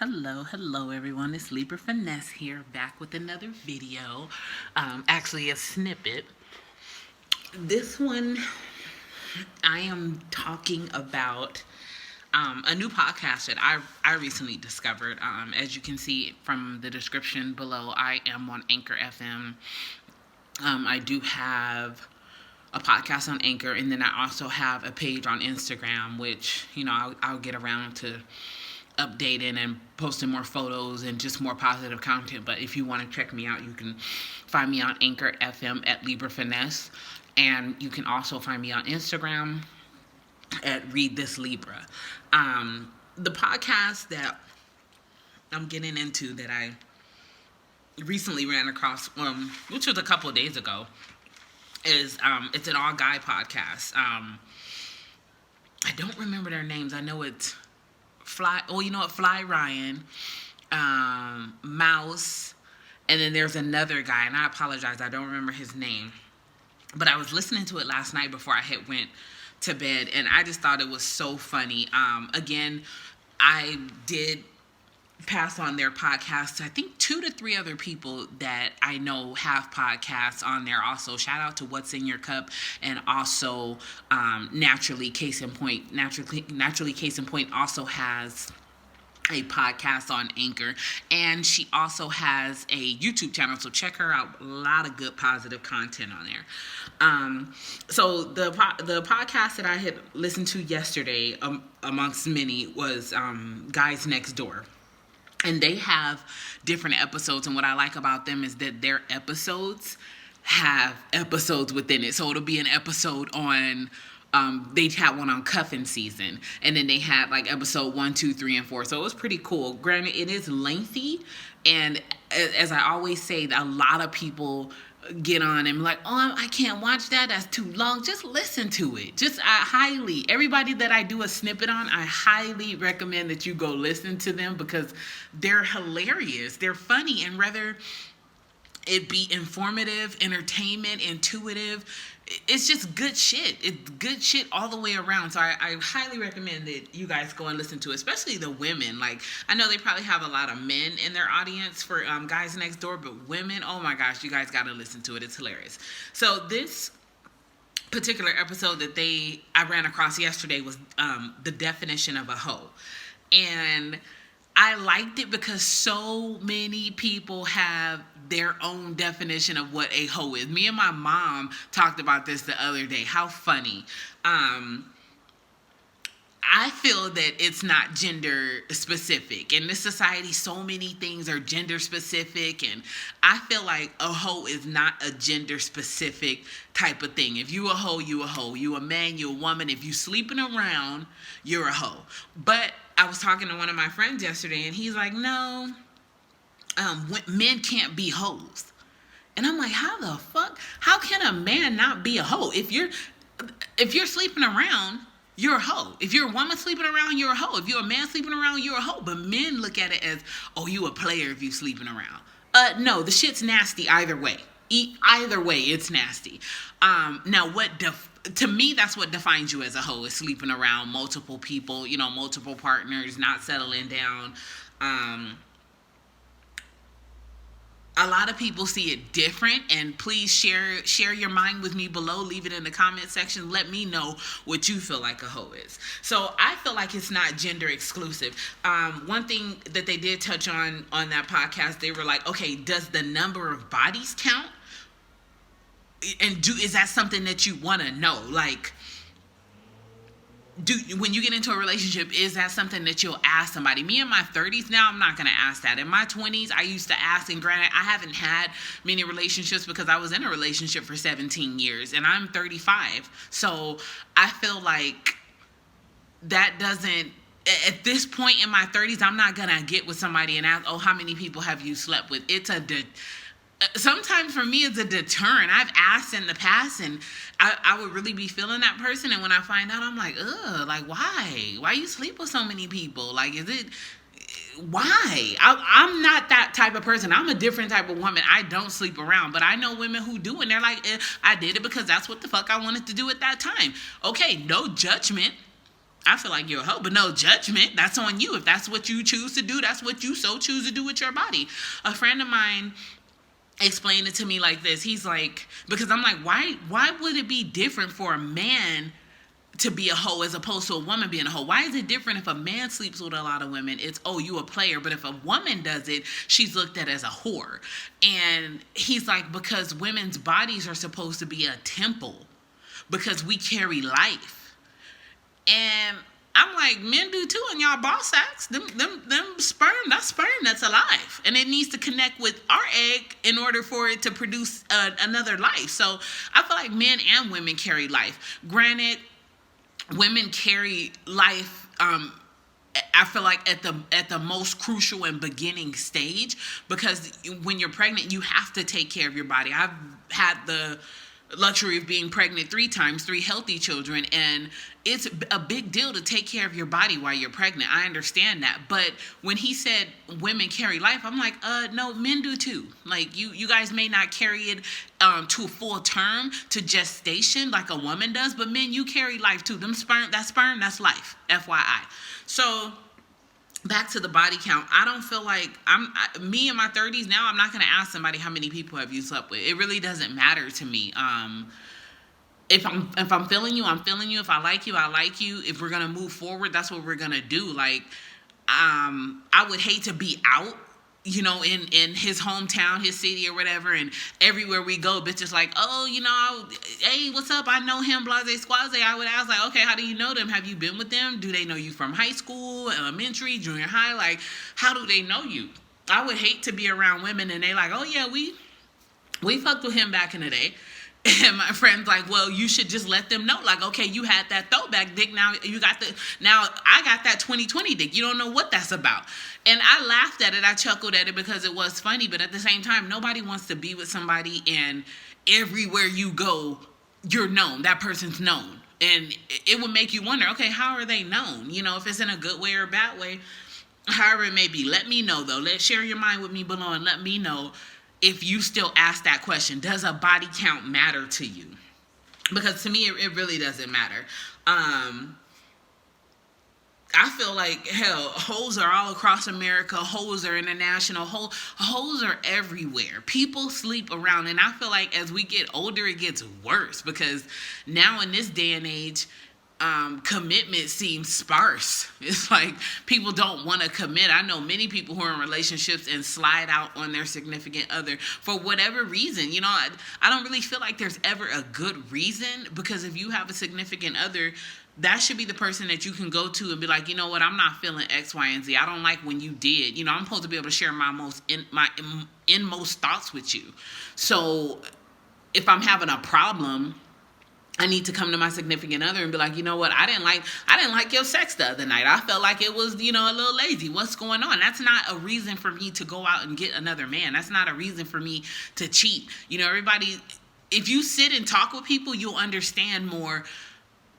Hello everyone. It's Libra Finesse here, back with another video. Actually, a snippet. This one, I am talking about a new podcast that I recently discovered. As you can see from the description below, I am on Anchor FM. I do have a podcast on Anchor, and then I also have a page on Instagram, which I'll get around to updating and posting more photos and just more positive content. But if you want to check me out, you can find me on Anchor FM at Libra Finesse, and you can also find me on Instagram at Read This Libra. The podcast that I'm getting into that I recently ran across, which was a couple of days ago, is it's an all guy podcast. I don't remember their names. I know it's Fly Ryan, Mouse, and then there's another guy, and I apologize, I don't remember his name. But I was listening to it last night before I had went to bed, and I just thought it was so funny. Again, I did pass on their podcast to I think 2 to 3 other people that I know have podcasts on there. Also, shout out to What's in Your Cup, and also Naturally Case in Point. Naturally Case in Point also has a podcast on Anchor, and she also has a YouTube channel, so check her out. A lot of good positive content on there. So the podcast that I had listened to yesterday, amongst many, was Guys Next Door. And they have different episodes, and what I like about them is that their episodes have episodes within it. So it'll be an episode on, they had one on cuffing season, and then they had like episode 1, 2, 3, and 4. So it was pretty cool. Granted, it is lengthy, and as I always say, a lot of people get on and be like, oh, I can't watch that, that's too long. Just listen to it. Everybody that I do a snippet on, I highly recommend that you go listen to them, because they're hilarious, they're funny, and whether it be informative, entertainment, intuitive, it's just good shit. It's good shit all the way around. So I highly recommend that you guys go and listen to it, especially the women. Like, I know they probably have a lot of men in their audience for Guys Next Door, but women, oh my gosh, you guys got to listen to it. It's hilarious. So this particular episode that I ran across yesterday was the definition of a hoe. And I liked it because so many people have their own definition of what a hoe is. Me and my mom talked about this the other day. How funny. I feel that it's not gender specific. In this society, so many things are gender specific, and I feel like a hoe is not a gender specific type of thing. If you a hoe, you a hoe. You a man, you a woman. If you sleeping around, you're a hoe. But I was talking to one of my friends yesterday, and he's like, no, men can't be hoes. And I'm like, how the fuck? How can a man not be a hoe? If you're sleeping around, you're a hoe. If you're a woman sleeping around, you're a hoe. If you're a man sleeping around, you're a hoe. But men look at it as, oh, you a player if you sleeping around. No, the shit's nasty either way. Either way, it's nasty. Now, to me, that's what defines you as a hoe, is sleeping around multiple people, multiple partners, not settling down. A lot of people see it different, and please share your mind with me below. Leave it in the comment section. Let me know what you feel like a hoe is. So I feel like it's not gender exclusive. One thing that they did touch on that podcast, they were like, okay, does the number of bodies count? And is that something that you want to know? Like, when you get into a relationship, is that something that you'll ask somebody? Me in my 30s now, I'm not going to ask that. In my 20s, I used to ask, and granted, I haven't had many relationships because I was in a relationship for 17 years, and I'm 35. So I feel like that doesn't, at this point in my 30s, I'm not going to get with somebody and ask, oh, how many people have you slept with? Sometimes for me it's a deterrent. I've asked in the past, and I would really be feeling that person, and when I find out, I'm like, ugh, like, why you sleep with so many people? Like, why? I'm not that type of person. I'm a different type of woman. I don't sleep around, but I know women who do, and they're like, I did it because that's what the fuck I wanted to do at that time. Okay, no judgment. I feel like you're a hoe. But no judgment. That's on you. If that's what you choose to do, that's what you so choose to do with your body. A friend of mine explained it to me like this. He's like, because I'm like, why would it be different for a man to be a hoe as opposed to a woman being a hoe? Why is it different if a man sleeps with a lot of women? It's, oh, you a player. But if a woman does it, she's looked at as a whore. And he's like, because women's bodies are supposed to be a temple because we carry life. And I'm like, men do too, and y'all ball sacks. Them sperm, that's alive. And it needs to connect with our egg in order for it to produce another life. So I feel like men and women carry life. Granted, women carry life, I feel like at the most crucial and beginning stage, because when you're pregnant, you have to take care of your body. I've had the luxury of being pregnant 3 times, 3 healthy children, and it's a big deal to take care of your body while you're pregnant. I understand that. But when he said women carry life, I'm like, no, men do too. Like, you guys may not carry it to a full term, to gestation like a woman does, but men, you carry life too. Sperm, that's life, FYI. So back to the body count. I don't feel like me in my 30s now, I'm not going to ask somebody how many people have you slept with. It really doesn't matter to me. If I'm feeling you, I'm feeling you. If I like you, I like you. If we're going to move forward, that's what we're going to do. Like, I would hate to be out, in his hometown, his city or whatever, and everywhere we go, bitches like, oh, hey, what's up? I know him, blase squaze. I would ask, like, okay, how do you know them? Have you been with them? Do they know you from high school, elementary, junior high? Like, how do they know you? I would hate to be around women and they like, oh yeah, we fucked with him back in the day. And my friend's like, well, you should just let them know. Like, okay, you had that throwback dick. Now I got that 2020 dick. You don't know what that's about. And I laughed at it. I chuckled at it because it was funny. But at the same time, nobody wants to be with somebody and everywhere you go, you're known. That person's known. And it would make you wonder, okay, how are they known? If it's in a good way or a bad way, however it may be. Let me know, though. Share your mind with me below and let me know if you still ask that question. Does a body count matter to you? Because to me, it really doesn't matter. I feel like, hell, hoes are all across America. Hoes are international. Hoes are everywhere. People sleep around. And I feel like as we get older, it gets worse. Because now in this day and age, commitment seems sparse. It's like people don't want to commit. I know many people who are in relationships and slide out on their significant other for whatever reason. I don't really feel like there's ever a good reason, because if you have a significant other, that should be the person that you can go to and be like, you know what, I'm not feeling X, Y, and Z. I don't like when you did. I'm supposed to be able to share my inmost thoughts with you. So if I'm having a problem, I need to come to my significant other and be like, you know what, I didn't like your sex the other night. I felt like it was, a little lazy. What's going on? That's not a reason for me to go out and get another man. That's not a reason for me to cheat. Everybody, if you sit and talk with people, you'll understand more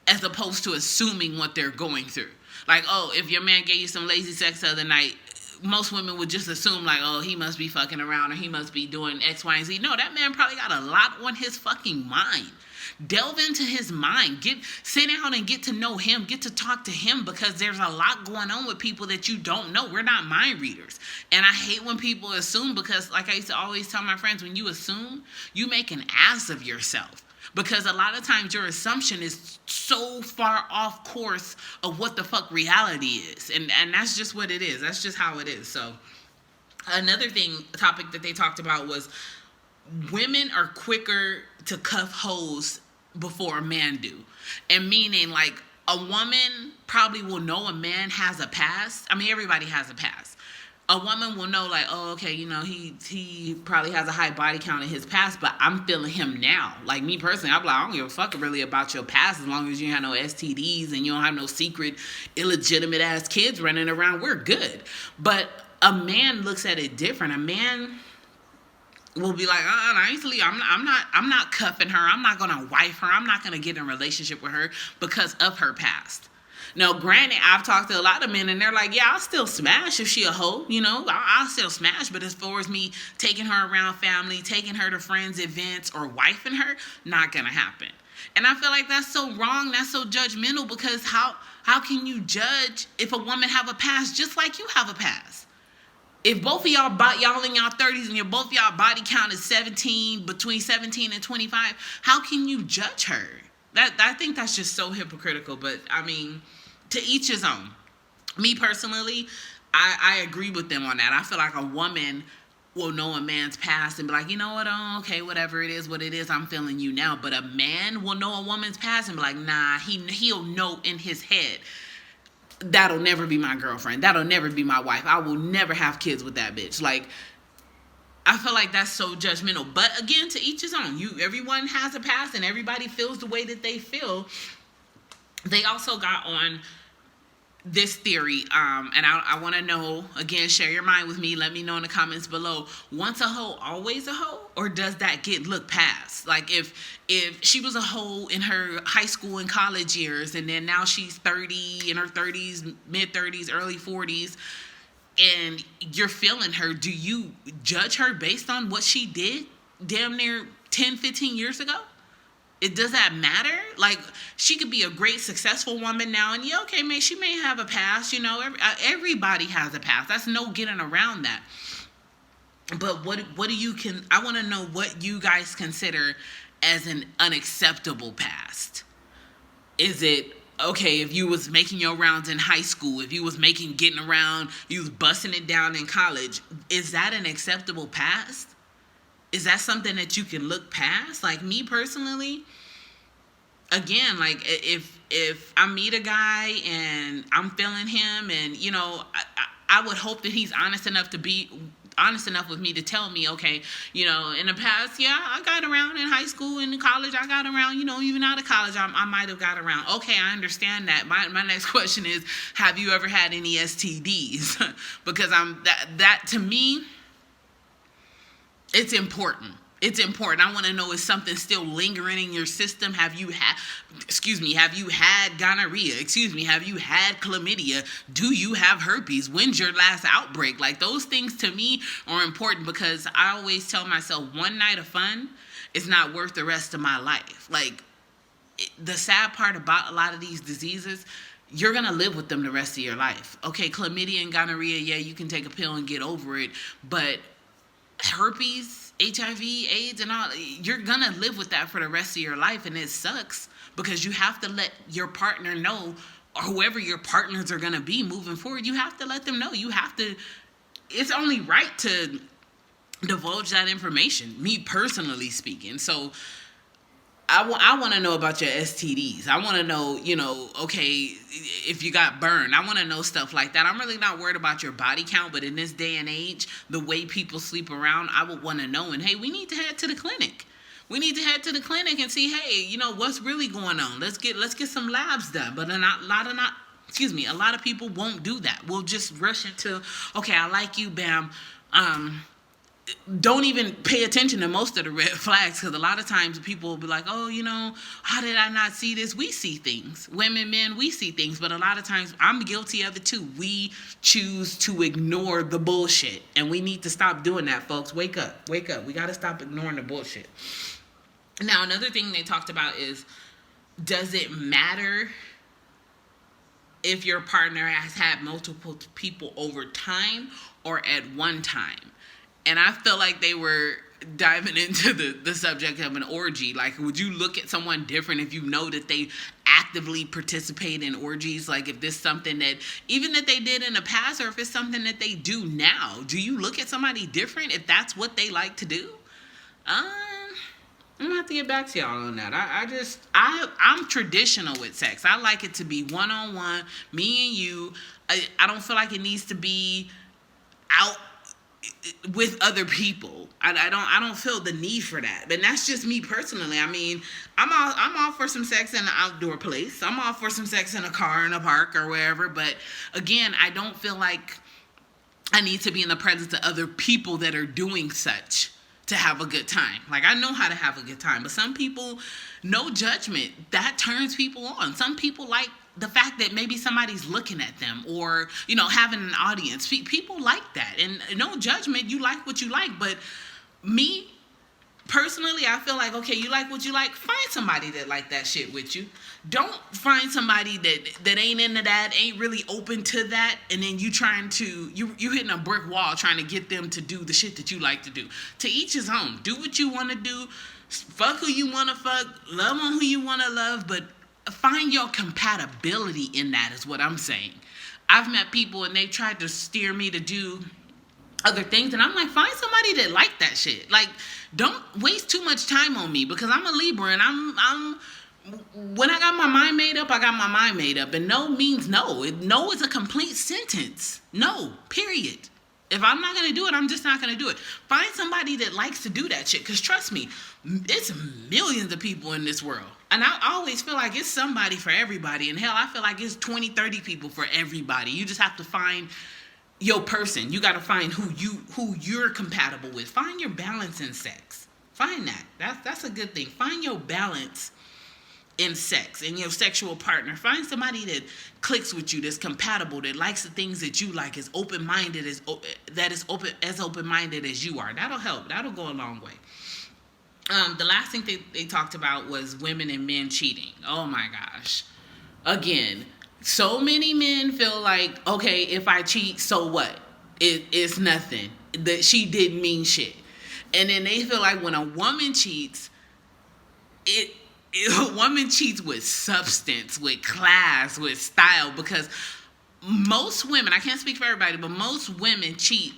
as opposed to assuming what they're going through. Like, oh, if your man gave you some lazy sex the other night, most women would just assume like, oh, he must be fucking around or he must be doing X, Y, and Z. No, that man probably got a lot on his fucking mind. Delve into his mind. Sit down and get to know him. Get to talk to him, because there's a lot going on with people that you don't know. We're not mind readers. And I hate when people assume, because like I used to always tell my friends, when you assume, you make an ass of yourself. Because a lot of times your assumption is so far off course of what the fuck reality is. And that's just what it is. That's just how it is. So another topic that they talked about was women are quicker to cuff hoes before a man do. And meaning, like, a woman probably will know a man has a past. I mean, everybody has a past. A woman will know, like, oh, okay, he probably has a high body count in his past, but I'm feeling him now. Like, me personally, I'm like, I don't give a fuck really about your past as long as you have no STDs and you don't have no secret, illegitimate ass kids running around. We're good. But a man looks at it different. A man will be like, honestly, I'm not cuffing her. I'm not gonna wife her. I'm not gonna get in a relationship with her because of her past. Now, granted, I've talked to a lot of men and they're like, yeah, I'll still smash if she a hoe, I'll still smash. But as far as me taking her around family, taking her to friends' events, or wifing her, not gonna happen. And I feel like that's so wrong. That's so judgmental, because How can you judge if a woman have a past just like you have a past? If both of y'all in y'all 30s and both y'all body count is 17, between 17 and 25, how can you judge her? I think that's just so hypocritical. But I mean, to each his own. Me personally, I agree with them on that. I feel like a woman will know a man's past and be like, you know what, oh, okay, whatever it is, what it is, I'm feeling you now. But a man will know a woman's past and be like, nah, he'll know in his head, that'll never be my girlfriend. That'll never be my wife. I will never have kids with that bitch. Like, I feel like that's so judgmental. But again, to each his own. Everyone has a past and everybody feels the way that they feel. They also got on this theory, and I want to know, again, share your mind with me. Let me know in the comments below. Once a hoe, always a hoe? Or does that get looked past? Like, if she was a hoe in her high school and college years, and then now she's 30, in her 30s, mid-30s, early 40s, and you're feeling her, do you judge her based on what she did damn near 10, 15 years ago? Does that matter? Like, she could be a great, successful woman now, and yeah, okay, man, she may have a past, you know, everybody has a past. That's no getting around that. But I want to know what you guys consider as an unacceptable past. Is it, okay, if you was making your rounds in high school, if you was getting around, you was busting it down in college, is that an acceptable past? Is that something that you can look past? Like, me personally, again, like, if I meet a guy and I'm feeling him, and, you know, I would hope that he's honest enough with me to tell me, okay, you know, in the past, yeah, I got around in high school and in college, I got around, you know, even out of college, I might have got around. Okay, I understand that. My next question is, have you ever had any STDs? Because that to me, it's important. It's important. I want to know, is something still lingering in your system? Have you had gonorrhea? Have you had chlamydia? Do you have herpes? When's your last outbreak? Like, those things to me are important, because I always tell myself, one night of fun is not worth the rest of my life. Like, the sad part about a lot of these diseases, you're going to live with them the rest of your life. Okay, chlamydia and gonorrhea, yeah, you can take a pill and get over it, but herpes, HIV, AIDS, and all, you're gonna live with that for the rest of your life, and it sucks, because you have to let your partner know, or whoever your partners are gonna be moving forward, you have to let them know. It's only right to divulge that information, me personally speaking. So I want to know about your STDs. I want to know, you know, okay, if you got burned. I want to know stuff like that. I'm really not worried about your body count, but in this day and age, the way people sleep around, I would want to know. And hey, we need to head to the clinic. We need to head to the clinic and see, hey, you know, what's really going on. Let's get some labs done. But a lot of people won't do that. We'll just rush into, okay, I like you, bam. Don't even pay attention to most of the red flags, because a lot of times people will be like, oh, you know, how did I not see this? We see things. Women, men, we see things. But a lot of times, I'm guilty of it too. We choose to ignore the bullshit. And we need to stop doing that, folks. Wake up. Wake up. We got to stop ignoring the bullshit. Now, another thing they talked about is, does it matter if your partner has had multiple people over time or at one time? And I feel like they were diving into the subject of an orgy. Like, would you look at someone different if you know that they actively participate in orgies? Like, if this is something that, even that they did in the past, or if it's something that they do now, do you look at somebody different if that's what they like to do? I'm gonna have to get back to y'all on that. I'm traditional with sex. I like it to be one-on-one, me and you. I don't feel like it needs to be out with other people. I don't feel the need for that. But that's just me personally. I mean, I'm all for some sex in an outdoor place. I'm all for some sex in a car, in a park, or wherever. But again, I don't feel like I need to be in the presence of other people that are doing such to have a good time. Like, I know how to have a good time. But some people, no judgment, that turns people on. Some people like the fact that maybe somebody's looking at them, or, you know, having an audience. People like that. And no judgment, you like what you like. But me, personally, I feel like, okay, you like what you like, find somebody that like that shit with you. Don't find somebody that ain't into that, ain't really open to that, and then you trying to you hitting a brick wall trying to get them to do the shit that you like to do. To each his own. Do what you want to do. Fuck who you want to fuck. Love on who you want to love, but find your compatibility in that is what I'm saying. I've met people and they tried to steer me to do other things, and I'm like, find somebody that like that shit. Like, don't waste too much time on me, because I'm a Libra, and I'm when I got my mind made up, I got my mind made up, and no means no. No is a complete sentence. No, period. If I'm not going to do it, I'm just not going to do it. Find somebody that likes to do that shit, because trust me, it's millions of people in this world. And I always feel like it's somebody for everybody. And hell, I feel like it's 20, 30 people for everybody. You just have to find your person. You got to find who you're compatible with. Find your balance in sex. Find that. That's a good thing. Find your balance in sex, in your sexual partner. Find somebody that clicks with you, that's compatible, that likes the things that you like, is open-minded, as open-minded as you are. That'll help. That'll go a long way. The last thing they talked about was women and men cheating. Oh my gosh. Again, so many men feel like, okay, if I cheat, so what? It's nothing. That she didn't mean shit. And then they feel like when a woman cheats, a woman cheats with substance, with class, with style, because most women, I can't speak for everybody, but most women cheat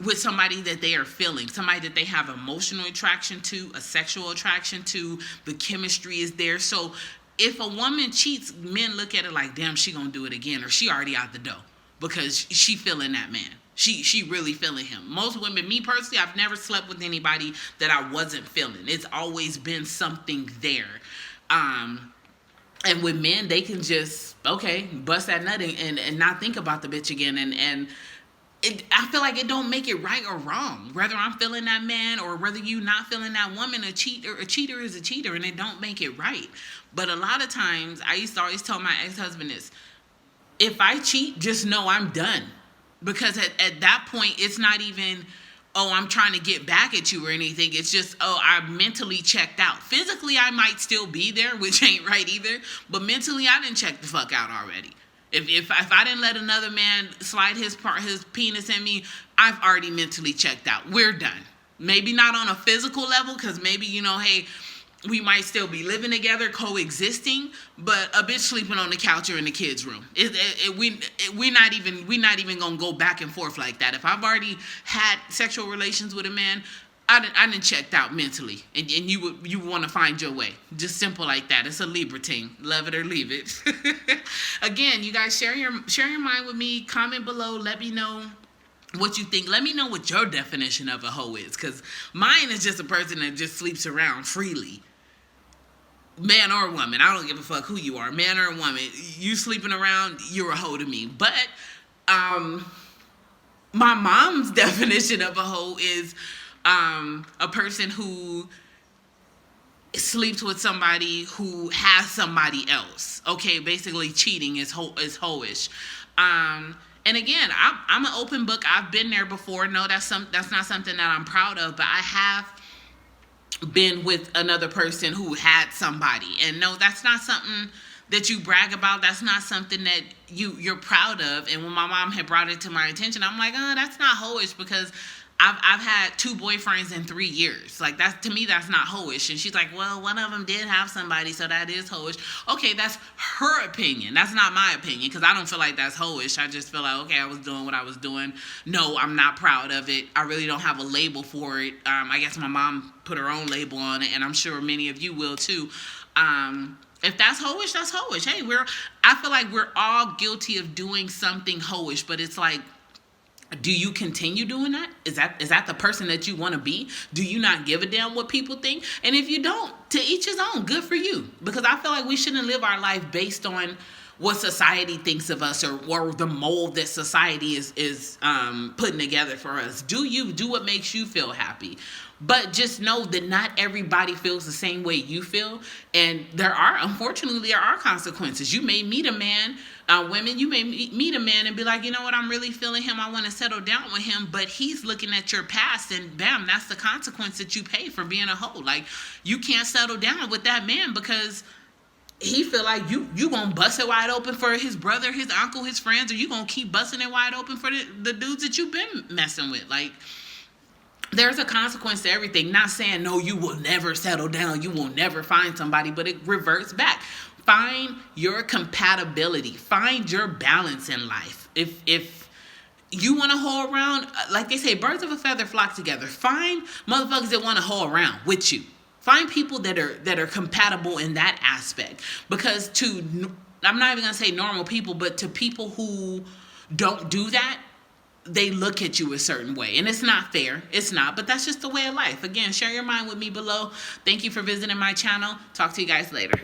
with somebody that they are feeling, somebody that they have emotional attraction to, a sexual attraction to, the chemistry is there. So if a woman cheats, men look at it like, damn, she gonna do it again, or she already out the door, because she feeling that man. She really feeling him. Most women, me personally, I've never slept with anybody that I wasn't feeling. It's always been something there. And with men, they can just, okay, bust that nut and not think about the bitch again. And I feel like it don't make it right or wrong. Whether I'm feeling that man or whether you not feeling that woman, a cheater is a cheater, and it don't make it right. But a lot of times, I used to always tell my ex-husband this: if I cheat, just know I'm done. Because at that point, it's not even, oh, I'm trying to get back at you or anything. It's just, oh, I'm mentally checked out. Physically, I might still be there, which ain't right either. But mentally, I didn't check the fuck out already. If I didn't let another man slide his penis in me, I've already mentally checked out. We're done. Maybe not on a physical level, because maybe, hey, we might still be living together, coexisting, but a bitch sleeping on the couch or in the kids' room. We're not even gonna go back and forth like that. If I've already had sexual relations with a man, I done checked out mentally, and you want to find your way. Just simple like that. It's a Libra thing. Love it or leave it. Again, you guys share your mind with me. Comment below. Let me know what you think. Let me know what your definition of a hoe is, because mine is just a person that just sleeps around freely. Man or woman, I don't give a fuck who you are, man or woman. You sleeping around, you're a hoe to me. But my mom's definition of a hoe is a person who sleeps with somebody who has somebody else. Okay, basically cheating is hoish. And again, I'm an open book. I've been there before. No, that's not something that I'm proud of, but I have been with another person who had somebody. And no, that's not something that you brag about. That's not something that you're proud of. And when my mom had brought it to my attention, I'm like, that's not hoish, because I've had 2 boyfriends in 3 years. Like, that's, to me, that's not hoish. And she's like, well, one of them did have somebody, so that is hoish. Okay, that's her opinion. That's not my opinion, because I don't feel like that's hoish. I just feel like, okay, I was doing what I was doing. No, I'm not proud of it. I really don't have a label for it. I guess my mom put her own label on it, and I'm sure many of you will too. If that's hoish, that's hoish. Hey, I feel like we're all guilty of doing something hoish, but it's like, do you continue doing that? Is that the person that you want to be? Do you not give a damn what people think? And if you don't, to each his own. Good for you. Because I feel like we shouldn't live our life based on what society thinks of us, or the mold that society is putting together for us. Do what makes you feel happy. But just know that not everybody feels the same way you feel. And unfortunately, there are consequences. You may meet a man Women, you may meet a man and be like, you know what, I'm really feeling him. I want to settle down with him. But he's looking at your past, and bam, that's the consequence that you pay for being a hoe. Like, you can't settle down with that man because he feel like you gonna bust it wide open for his brother, his uncle, his friends, or you gonna keep busting it wide open for the dudes that you've been messing with. Like, there's a consequence to everything. Not saying, no, you will never settle down, you will never find somebody, but it reverts back. Find your compatibility. Find your balance in life. If you want to hoe around, like they say, birds of a feather flock together. Find motherfuckers that want to hoe around with you. Find people that are compatible in that aspect. Because I'm not even going to say normal people, but to people who don't do that, they look at you a certain way. And it's not fair. It's not. But that's just the way of life. Again, share your mind with me below. Thank you for visiting my channel. Talk to you guys later.